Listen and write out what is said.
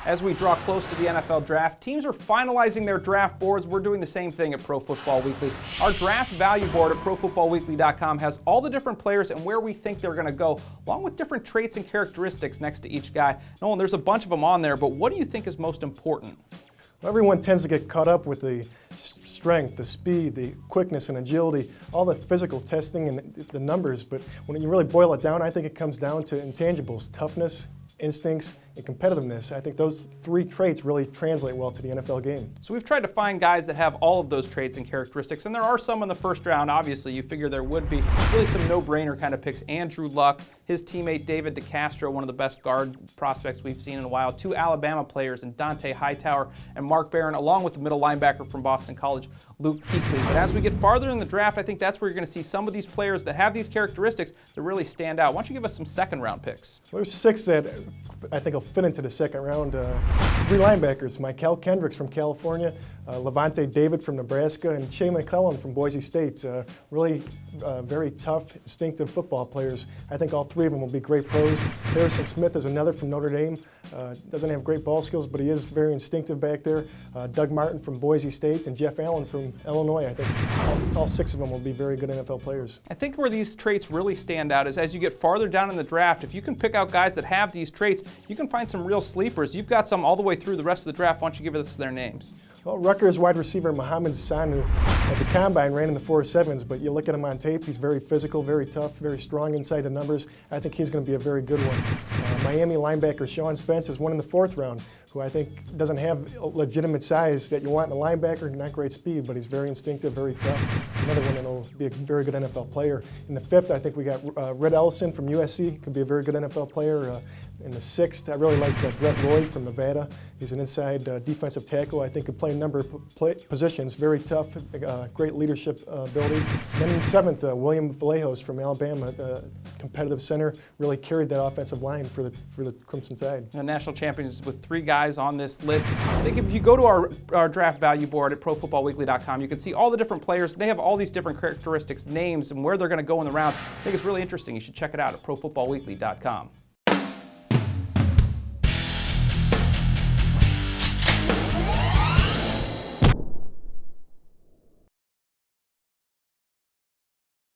As we draw close to the NFL draft, teams are finalizing their draft boards. We're doing the same thing at Pro Football Weekly. Our draft value board at ProFootballWeekly.com has all the different players and where we think they're going to go, along with different traits and characteristics next to each guy. Nolan, there's a bunch of them on there, but what do you think is most important? Well, everyone tends to get caught up with the strength, the speed, the quickness and agility, all the physical testing and the numbers, but when you really boil it down, I think it comes down to intangibles, toughness, instincts, and competitiveness. I think those three traits really translate well to the NFL game. So we've tried to find guys that have all of those traits and characteristics, and there are some in the first round. Obviously, you figure there would be really some no-brainer kind of picks. Andrew Luck, his teammate David DeCastro, one of the best guard prospects we've seen in a while, two Alabama players in Dante Hightower and Mark Barron, along with the middle linebacker from Boston College, Luke Kuechly. But as we get farther in the draft, I think that's where you're going to see some of these players that have these characteristics that really stand out. Why don't you give us some second-round picks? Well, there's six that I think will fit into the second round. Three linebackers: Michael Kendricks from California, Levante David from Nebraska, and Shea McClellan from Boise State. Really very tough, instinctive football players. I think all three of them will be great pros. Harrison Smith is another from Notre Dame. Doesn't have great ball skills, but he is very instinctive back there. Doug Martin from Boise State and Jeff Allen from Illinois. I think all six of them will be very good NFL players. I think where these traits really stand out is as you get farther down in the draft, if you can pick out guys that have these traits, you can find some real sleepers. You've got some all the way through the rest of the draft. Why don't you give us their names? Well, Rutgers wide receiver Mohamed Sanu at the Combine ran in the 4.7s, but you look at him on tape, he's very physical, very tough, very strong inside the numbers. I think he's going to be a very good one. Miami linebacker Sean Spence is one in the 4th round, who I think doesn't have legitimate size that you want in a linebacker, not great speed, but he's very instinctive, very tough. Another one that will be a very good NFL player. In the 5th, I think we got Red Ellison from USC, could be a very good NFL player. In the 6th, I really like Brett Roy from Nevada. He's an inside defensive tackle. I think could play a number of positions, very tough, great leadership ability. And then in the 7th, William Vallejos from Alabama, competitive center, really carried that offensive line for the Crimson Tide. The national champions with 3 guys on this list. I think if you go to our draft value board at ProFootballWeekly.com, you can see all the different players. They have all these different characteristics, names, and where they're going to go in the rounds. I think it's really interesting. You should check it out at ProFootballWeekly.com.